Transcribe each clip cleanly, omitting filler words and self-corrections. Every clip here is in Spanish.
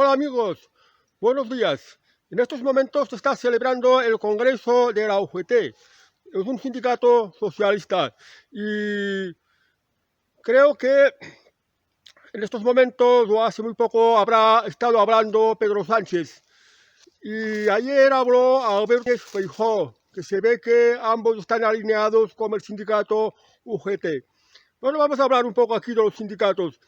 Hola amigos, buenos días. En estos momentos se está celebrando el Congreso de la UGT. Es un sindicato socialista y creo que en estos momentos o hace muy poco habrá estado hablando Pedro Sánchez. Y ayer habló Alberto Feijóo, que se ve que ambos están alineados con el sindicato UGT. Bueno, vamos a hablar un poco aquí de los sindicatos.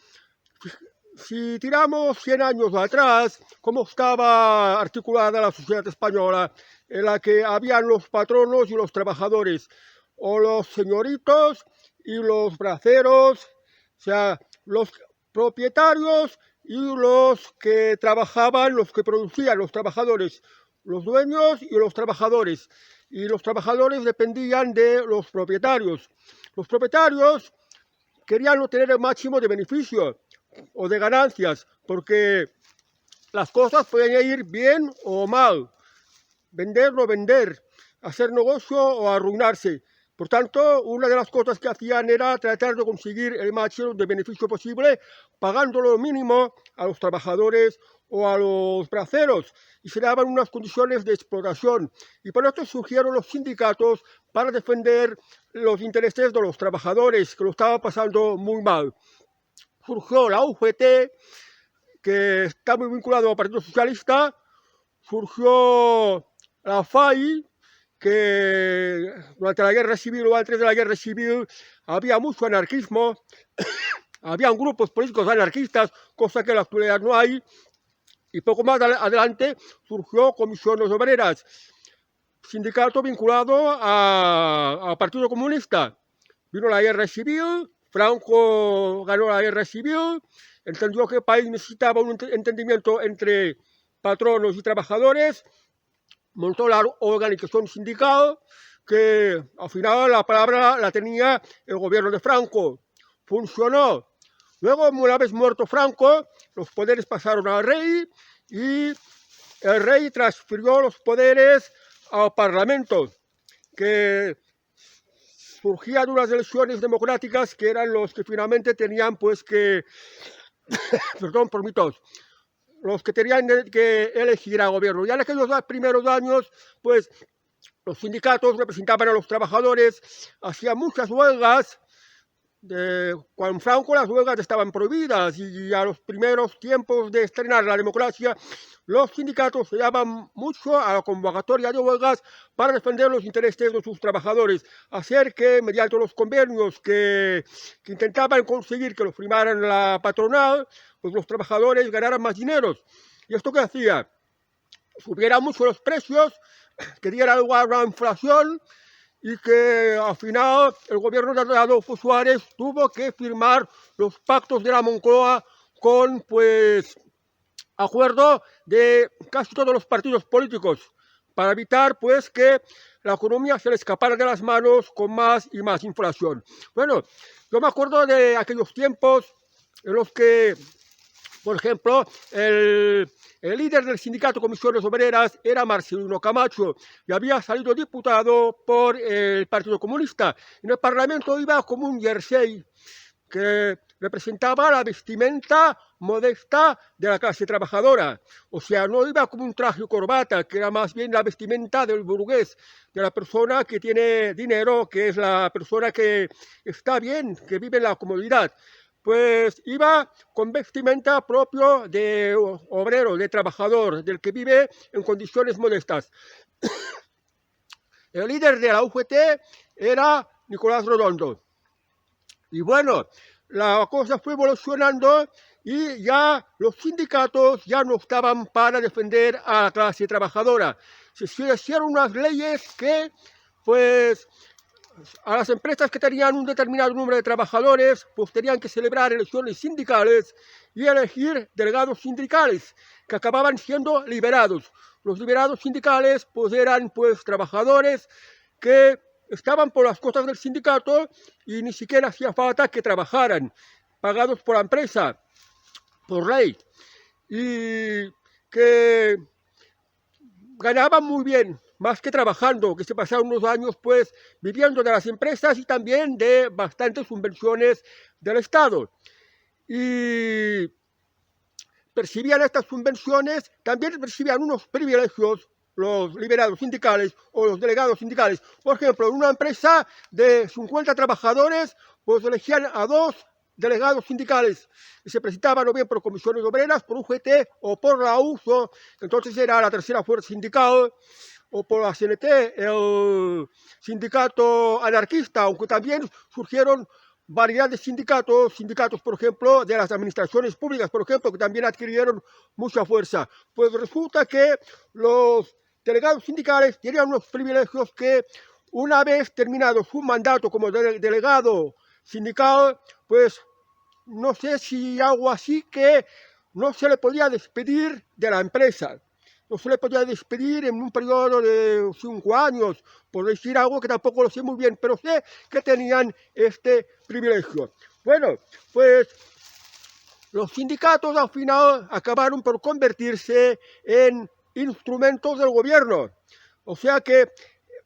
Si tiramos 100 años atrás, cómo estaba articulada la sociedad española, en la que habían los patronos y los trabajadores, o los señoritos y los braceros, o sea, los propietarios y los que trabajaban, los que producían, los trabajadores, los dueños y los trabajadores. Y los trabajadores dependían de los propietarios. Los propietarios querían obtener el máximo de beneficio o de ganancias, porque las cosas pueden ir bien o mal, vender o no vender, hacer negocio o arruinarse. Por tanto, una de las cosas que hacían era tratar de conseguir el máximo de beneficio posible, pagando lo mínimo a los trabajadores o a los braceros, y se daban unas condiciones de explotación. Y por esto surgieron los sindicatos para defender los intereses de los trabajadores, que lo estaban pasando muy mal. Surgió la UGT, que está muy vinculado al Partido Socialista, surgió la FAI, que durante la guerra civil o antes de la guerra civil había mucho anarquismo, habían grupos políticos anarquistas, cosa que en la actualidad no hay, y poco más adelante surgió Comisiones Obreras, sindicato vinculado al Partido Comunista. Vino la guerra civil, Franco ganó la guerra civil, entendió que el país necesitaba un entendimiento entre patronos y trabajadores, montó la organización sindical, que al final la palabra la tenía el gobierno de Franco. Funcionó. Luego, una vez muerto Franco, los poderes pasaron al rey y el rey transfirió los poderes al Parlamento, que surgían de unas elecciones democráticas que eran los que finalmente tenían pues que, perdón por mi tos, los que tenían que elegir al gobierno. Ya en aquellos primeros años, pues los sindicatos representaban a los trabajadores, hacían muchas huelgas. Con Franco las huelgas estaban prohibidas y a los primeros tiempos de estrenar la democracia, los sindicatos se daban mucho a la convocatoria de huelgas para defender los intereses de sus trabajadores, hacer que mediante los convenios que intentaban conseguir que los firmaran la patronal, pues los trabajadores ganaran más dinero. ¿Y esto qué hacía? Subieran mucho los precios, que diera lugar a una inflación, y que al final el gobierno de Adolfo Suárez tuvo que firmar los pactos de la Moncloa con pues acuerdo de casi todos los partidos políticos para evitar pues que la economía se le escapara de las manos con más y más inflación. Bueno, yo me acuerdo de aquellos tiempos en los que, por ejemplo, el líder del sindicato Comisiones Obreras era Marcelino Camacho y había salido diputado por el Partido Comunista. En el Parlamento iba como un jersey que representaba la vestimenta modesta de la clase trabajadora. O sea, no iba como un traje o corbata, que era más bien la vestimenta del burgués, de la persona que tiene dinero, que es la persona que está bien, que vive en la comodidad. Pues iba con vestimenta propio de obrero, de trabajador, del que vive en condiciones modestas. El líder de la UGT era Nicolás Redondo. Y bueno, la cosa fue evolucionando y ya los sindicatos ya no estaban para defender a la clase trabajadora. Se hicieron unas leyes que, pues, a las empresas que tenían un determinado número de trabajadores, pues tenían que celebrar elecciones sindicales y elegir delegados sindicales, que acababan siendo liberados. Los liberados sindicales, pues eran pues trabajadores que estaban por las costas del sindicato y ni siquiera hacía falta que trabajaran, pagados por la empresa, por ley, y que ganaban muy bien, más que trabajando, que se pasaron unos años pues viviendo de las empresas y también de bastantes subvenciones del Estado. percibían estas subvenciones, también percibían unos privilegios los liberados sindicales o los delegados sindicales. Por ejemplo, en una empresa de 50 trabajadores, pues elegían a 2 delegados sindicales que se presentaban o bien por comisiones obreras, por UGT o por la USO, entonces era la tercera fuerza sindical, o por la CNT, el sindicato anarquista, aunque también surgieron variedad de sindicatos, por ejemplo, de las administraciones públicas, por ejemplo, que también adquirieron mucha fuerza. Pues resulta que los delegados sindicales tenían unos privilegios que, una vez terminado su mandato como delegado sindical, pues no sé si algo así, que no se le podía despedir de la empresa. No se le podía despedir en un periodo de 5 años, por decir algo que tampoco lo sé muy bien, pero sé que tenían este privilegio. Bueno, pues los sindicatos al final acabaron por convertirse en instrumentos del gobierno. O sea que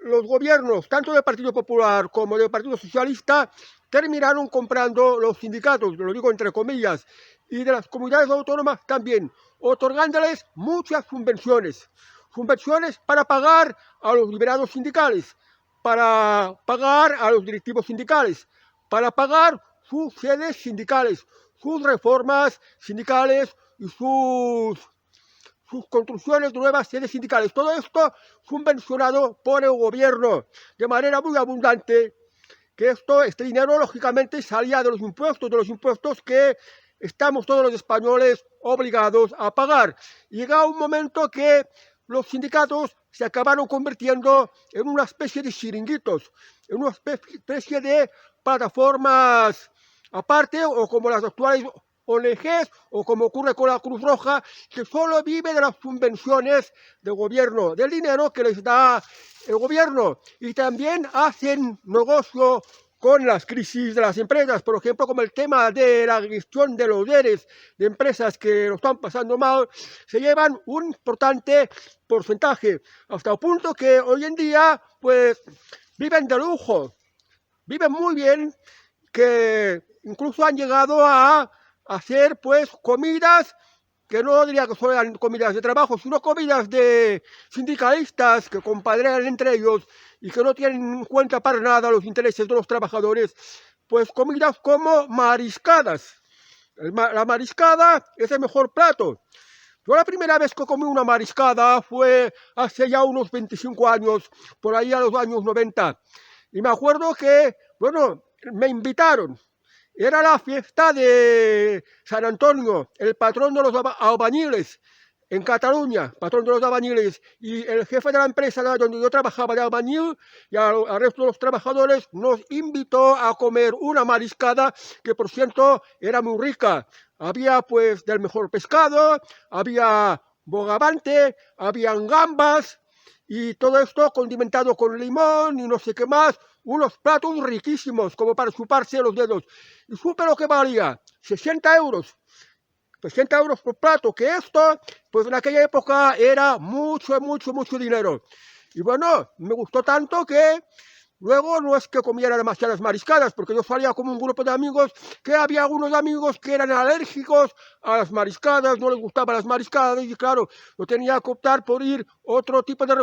los gobiernos, tanto del Partido Popular como del Partido Socialista, terminaron comprando los sindicatos, lo digo entre comillas, y de las comunidades autónomas también, otorgándoles muchas subvenciones. Subvenciones para pagar a los liberados sindicales, para pagar a los directivos sindicales, para pagar sus sedes sindicales, sus reformas sindicales y sus construcciones de nuevas sedes sindicales. Todo esto subvencionado por el gobierno de manera muy abundante, que este dinero lógicamente salía de los impuestos que estamos todos los españoles obligados a pagar. Y llega un momento que los sindicatos se acabaron convirtiendo en una especie de chiringuitos, en una especie de plataformas aparte, o como las actuales ONGs, o como ocurre con la Cruz Roja, que solo vive de las subvenciones del gobierno, del dinero que les da el gobierno, y también hacen negocio con las crisis de las empresas, por ejemplo, como el tema de la gestión de los ERES de empresas que lo están pasando mal, se llevan un importante porcentaje, hasta el punto que hoy en día, pues, viven de lujo, viven muy bien, que incluso han llegado a hacer, pues, comidas que no diría que son comidas de trabajo, sino comidas de sindicalistas que compadrean entre ellos y que no tienen en cuenta para nada los intereses de los trabajadores, pues comidas como mariscadas. La mariscada es el mejor plato. Yo la primera vez que comí una mariscada fue hace ya unos 25 años, por ahí a los años 90. Y me acuerdo que, bueno, me invitaron. Era la fiesta de San Antonio, el patrón de los albañiles en Cataluña, patrón de los albañiles, y el jefe de la empresa donde yo trabajaba de albañil y al resto de los trabajadores nos invitó a comer una mariscada que, por cierto, era muy rica. Había, pues, del mejor pescado, había bogavante, habían gambas, y todo esto condimentado con limón y no sé qué más, unos platos riquísimos como para chuparse los dedos. Y supe lo que valía, 60 euros. 60 euros por plato, que esto, pues en aquella época era mucho dinero. Y bueno, me gustó tanto que luego no es que comiera demasiadas mariscadas, porque yo salía como un grupo de amigos, que había algunos amigos que eran alérgicos a las mariscadas, no les gustaban las mariscadas, y claro, yo tenía que optar por ir a otro tipo de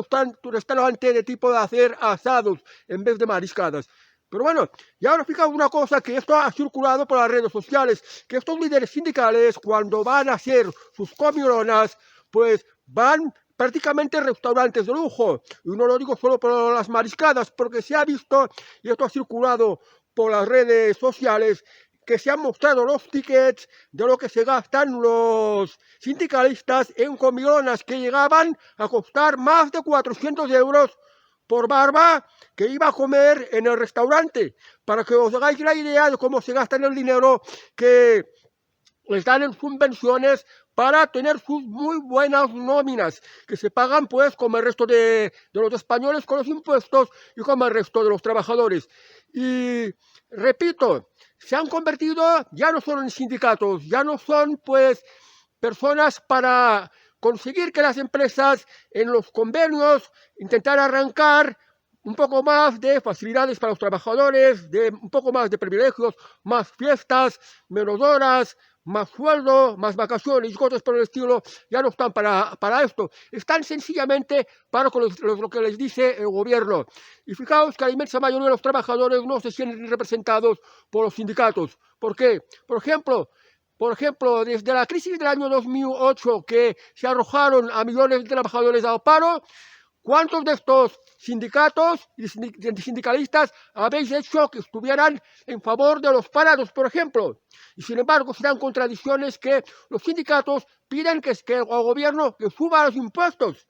restaurante de tipo de hacer asados en vez de mariscadas. Pero bueno, y ahora fijaos una cosa, que esto ha circulado por las redes sociales, que estos líderes sindicales, cuando van a hacer sus comilonas, pues van prácticamente restaurantes de lujo. Y no lo digo solo por las mariscadas, porque se ha visto, y esto ha circulado por las redes sociales, que se han mostrado los tickets de lo que se gastan los sindicalistas en comilonas que llegaban a costar más de 400 euros por barba que iba a comer en el restaurante, para que os hagáis la idea de cómo se gastan el dinero que les dan en subvenciones para tener sus muy buenas nóminas, que se pagan pues como el resto de los españoles con los impuestos y como el resto de los trabajadores. Y repito, se han convertido ya no solo en sindicatos, ya no son pues personas para conseguir que las empresas en los convenios intentar arrancar un poco más de facilidades para los trabajadores, de un poco más de privilegios, más fiestas, menos horas, más sueldo, más vacaciones y cosas por el estilo, ya no están para esto. Están sencillamente para lo que les dice el gobierno. Y fijaos que la inmensa mayoría de los trabajadores no se sienten representados por los sindicatos. ¿Por qué? Por ejemplo, desde la crisis del año 2008, que se arrojaron a millones de trabajadores al paro, ¿cuántos de estos sindicatos y sindicalistas habéis hecho que estuvieran en favor de los parados, por ejemplo? Y sin embargo, se dan contradicciones que los sindicatos piden que el gobierno que suba los impuestos.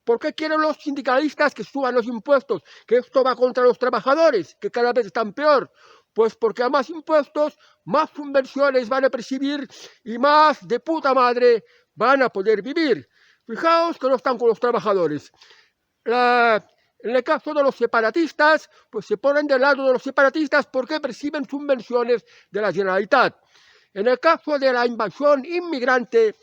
¿Por qué quieren los sindicalistas que suban los impuestos? Que esto va contra los trabajadores, que cada vez están peor. Pues porque a más impuestos, más subvenciones van a percibir y más de puta madre van a poder vivir. Fijaos que no están con los trabajadores. En el caso de los separatistas, pues se ponen del lado de los separatistas porque perciben subvenciones de la Generalitat. En el caso de la invasión inmigrante,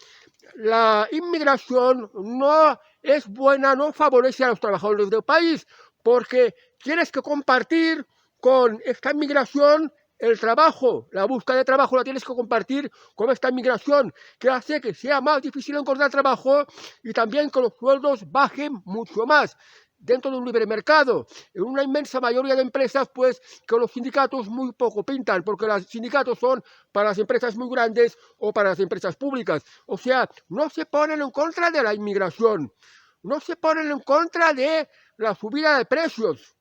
la inmigración no es buena, no favorece a los trabajadores del país, porque tienes que compartir con esta inmigración el trabajo, la búsqueda de trabajo la tienes que compartir con esta inmigración, que hace que sea más difícil encontrar trabajo y también que los sueldos bajen mucho más dentro de un libre mercado. En una inmensa mayoría de empresas, pues, que los sindicatos muy poco pintan, porque los sindicatos son para las empresas muy grandes o para las empresas públicas. O sea, no se ponen en contra de la inmigración, no se ponen en contra de la subida de precios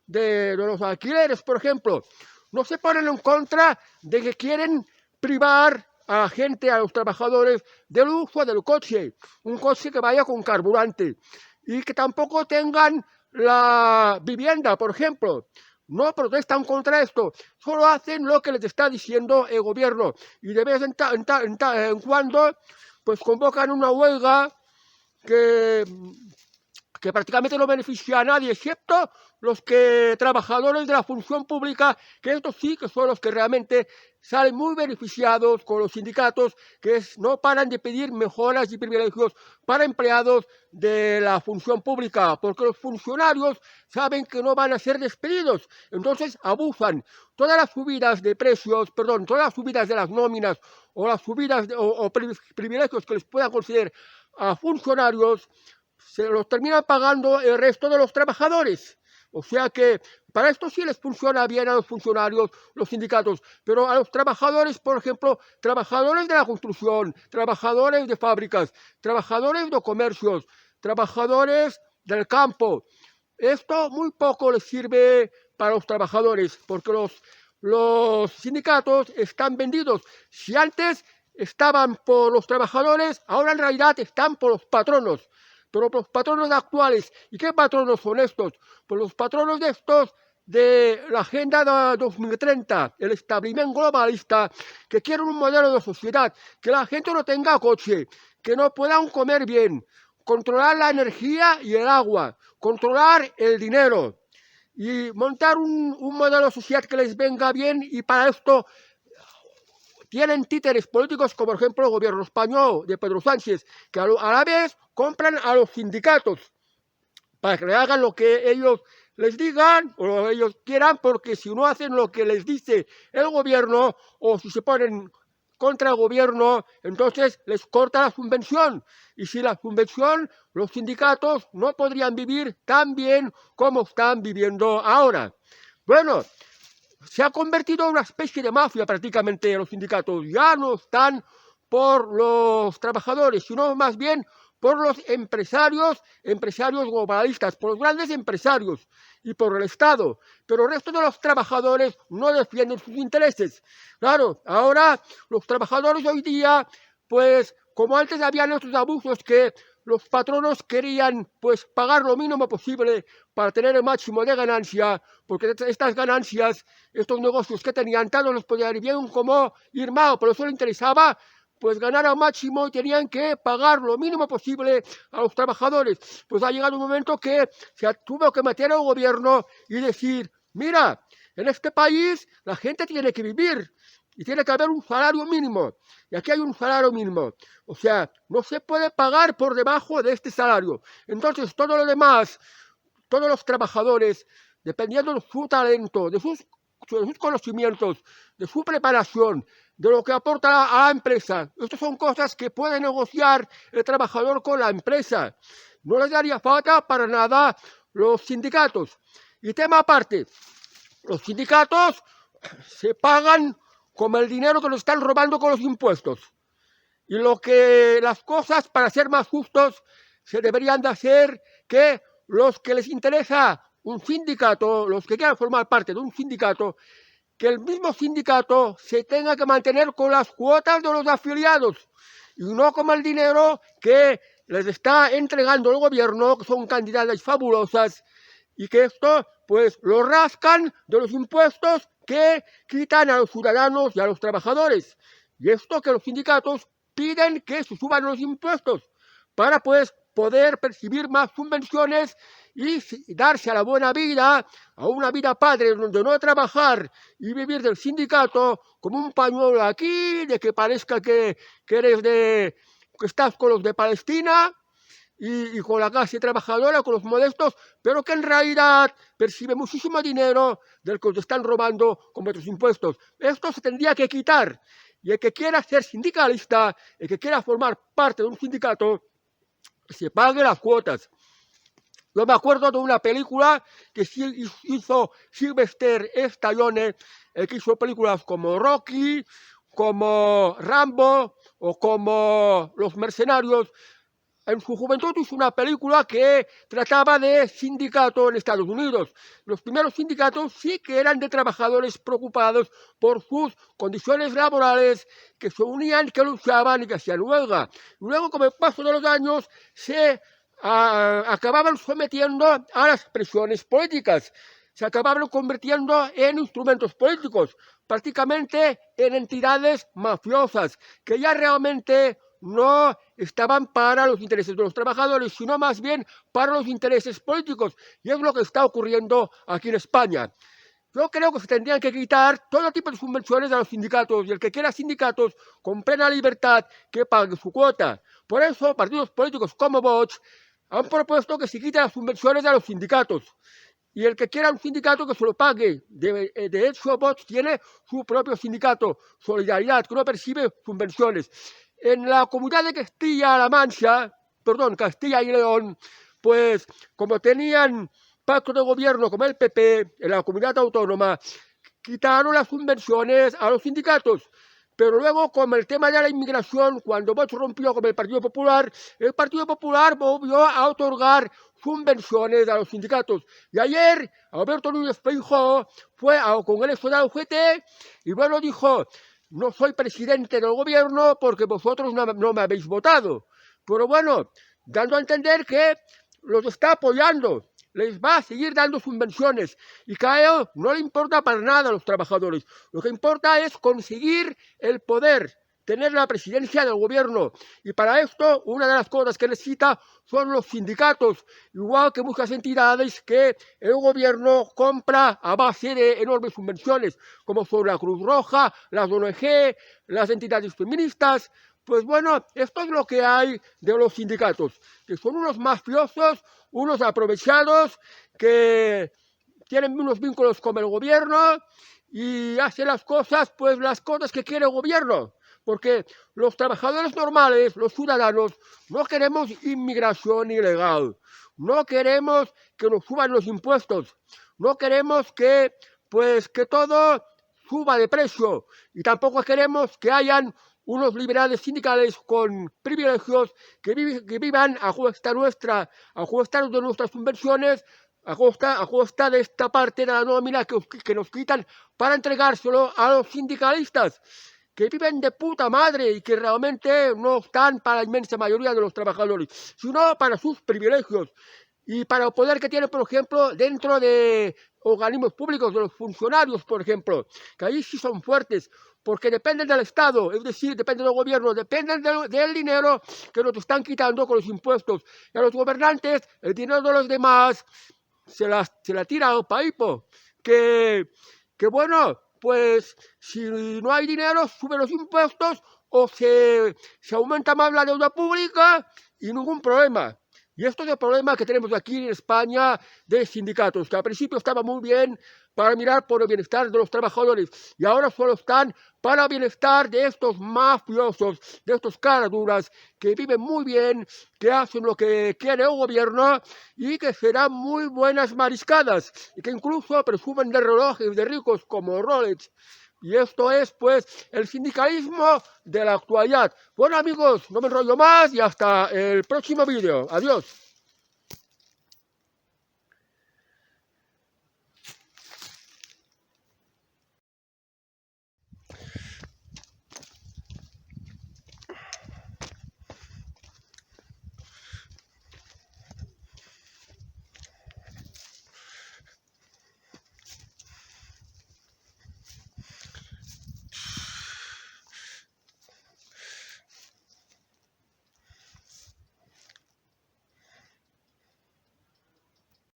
de los alquileres, por ejemplo. No se ponen en contra de que quieren privar a la gente, a los trabajadores, del uso del coche, un coche que vaya con carburante y que tampoco tengan la vivienda, por ejemplo. No protestan contra esto, solo hacen lo que les está diciendo el gobierno y de vez en cuando pues convocan una huelga que prácticamente no beneficia a nadie, excepto los trabajadores de la función pública, que estos sí que son los que realmente salen muy beneficiados con los sindicatos, que no paran de pedir mejoras y privilegios para empleados de la función pública, porque los funcionarios saben que no van a ser despedidos, entonces abusan. Todas las subidas de precios, todas las subidas de las nóminas o las subidas o privilegios que les puedan conceder a funcionarios, se los terminan pagando el resto de los trabajadores. O sea que para esto sí les funciona bien a los funcionarios, los sindicatos, pero a los trabajadores, por ejemplo, trabajadores de la construcción, trabajadores de fábricas, trabajadores de comercios, trabajadores del campo, esto muy poco les sirve para los trabajadores, porque los sindicatos están vendidos. Si antes estaban por los trabajadores, ahora en realidad están por los patronos. Pero los patronos actuales, ¿y qué patronos son estos? Pues los patronos de estos de la Agenda 2030, el establishment globalista, que quieren un modelo de sociedad, que la gente no tenga coche, que no puedan comer bien, controlar la energía y el agua, controlar el dinero y montar un modelo de sociedad que les venga bien, y para esto tienen títeres políticos como por ejemplo el gobierno español de Pedro Sánchez, que a la vez compran a los sindicatos para que le hagan lo que ellos les digan o lo que ellos quieran, porque si no hacen lo que les dice el gobierno o si se ponen contra el gobierno, entonces les corta la subvención. Y sin la subvención, los sindicatos no podrían vivir tan bien como están viviendo ahora. Bueno, se ha convertido en una especie de mafia prácticamente los sindicatos. Ya no están por los trabajadores, sino más bien por los empresarios globalistas, por los grandes empresarios y por el Estado. Pero el resto de los trabajadores no defienden sus intereses. Claro, ahora los trabajadores hoy día, pues como antes habían estos abusos que los patronos querían pues pagar lo mínimo posible para tener el máximo de ganancia, porque estas ganancias, estos negocios que tenían, tanto les podía ir bien como ir mal, pero eso les interesaba pues ganar al máximo y tenían que pagar lo mínimo posible a los trabajadores. Pues ha llegado un momento que se tuvo que meter al gobierno y decir, mira, en este país la gente tiene que vivir y tiene que haber un salario mínimo. Y aquí hay un salario mínimo. O sea, no se puede pagar por debajo de este salario. Entonces, todo lo demás, todos los trabajadores, dependiendo de su talento, de sus conocimientos, de su preparación, de lo que aporta a la empresa. Estas son cosas que puede negociar el trabajador con la empresa. No les daría falta para nada los sindicatos. Y tema aparte, los sindicatos se pagan con el dinero que nos están robando con los impuestos. Y las cosas, para ser más justos, se deberían de hacer que los que les interesa un sindicato, los que quieran formar parte de un sindicato, que el mismo sindicato se tenga que mantener con las cuotas de los afiliados y no con el dinero que les está entregando el gobierno, que son cantidades fabulosas, y que esto pues lo rascan de los impuestos que quitan a los ciudadanos y a los trabajadores. Y esto que los sindicatos piden que se suban los impuestos para pues poder percibir más subvenciones y darse a la buena vida, a una vida padre, donde no trabajar y vivir del sindicato como un pañuelo aquí, de que parezca que estás con los de Palestina y con la clase trabajadora, con los modestos, pero que en realidad percibe muchísimo dinero del que te están robando con vuestros impuestos. Esto se tendría que quitar. Y el que quiera ser sindicalista, el que quiera formar parte de un sindicato, se pague las cuotas. Yo me acuerdo de una película que hizo Sylvester Stallone, que hizo películas como Rocky, como Rambo o como Los Mercenarios. En su juventud hizo una película que trataba de sindicato en Estados Unidos. Los primeros sindicatos sí que eran de trabajadores preocupados por sus condiciones laborales, que se unían, que luchaban y que hacían huelga. Luego, con el paso de los años, se acababan sometiendo a las presiones políticas. Se acababan convirtiendo en instrumentos políticos, prácticamente en entidades mafiosas, que ya realmente no estaban para los intereses de los trabajadores, sino más bien para los intereses políticos. Y es lo que está ocurriendo aquí en España. Yo creo que se tendrían que quitar todo tipo de subvenciones a los sindicatos, y el que quiera sindicatos con plena libertad que pague su cuota. Por eso, partidos políticos como Vox han propuesto que se quiten las subvenciones a los sindicatos. Y el que quiera un sindicato que se lo pague. De hecho, Vox tiene su propio sindicato, Solidaridad, que no percibe subvenciones. En la comunidad de Castilla y León, pues como tenían pacto de gobierno con el PP, en la comunidad autónoma, quitaron las subvenciones a los sindicatos. Pero luego, con el tema de la inmigración, cuando Vox rompió con el Partido Popular volvió a otorgar subvenciones a los sindicatos. Y ayer, Alberto Núñez Feijóo fue al Congreso de la UGT y bueno, dijo: no soy presidente del gobierno porque vosotros no me habéis votado. Pero bueno, dando a entender que los está apoyando, les va a seguir dando subvenciones y que a ellos no le importa para nada a los trabajadores. Lo que importa es conseguir el poder, tener la presidencia del gobierno. Y para esto, una de las cosas que necesita son los sindicatos, igual que muchas entidades que el gobierno compra a base de enormes subvenciones, como son la Cruz Roja, las ONG, las entidades feministas. Pues bueno, esto es lo que hay de los sindicatos, que son unos mafiosos, unos aprovechados, que tienen unos vínculos con el gobierno y hacen las cosas que quiere el gobierno. Porque los trabajadores normales, los ciudadanos, no queremos inmigración ilegal, no queremos que nos suban los impuestos, no queremos que todo suba de precio y tampoco queremos que hayan unos liberales sindicales con privilegios que vivan a costa de nuestras subvenciones, a costa de esta parte de la nómina que nos quitan para entregárselo a los sindicalistas, que viven de puta madre y que realmente no están para la inmensa mayoría de los trabajadores, sino para sus privilegios y para el poder que tienen, por ejemplo, dentro de organismos públicos, de los funcionarios, por ejemplo, que ahí sí son fuertes, porque dependen del Estado, es decir, dependen del gobierno, dependen del dinero que nos están quitando con los impuestos. Y a los gobernantes, el dinero de los demás se la tira al paipo, que bueno, pues si no hay dinero, suben los impuestos o se aumenta más la deuda pública y ningún problema. Y esto es el problema que tenemos aquí en España de sindicatos, que al principio estaban muy bien para mirar por el bienestar de los trabajadores y ahora solo están para el bienestar de estos mafiosos, de estos caraduras que viven muy bien, que hacen lo que quiere el gobierno y que serán muy buenas mariscadas y que incluso presumen de relojes de ricos como Rolex. Y esto es, pues, el sindicalismo de la actualidad. Bueno, amigos, no me enrollo más y hasta el próximo vídeo. Adiós.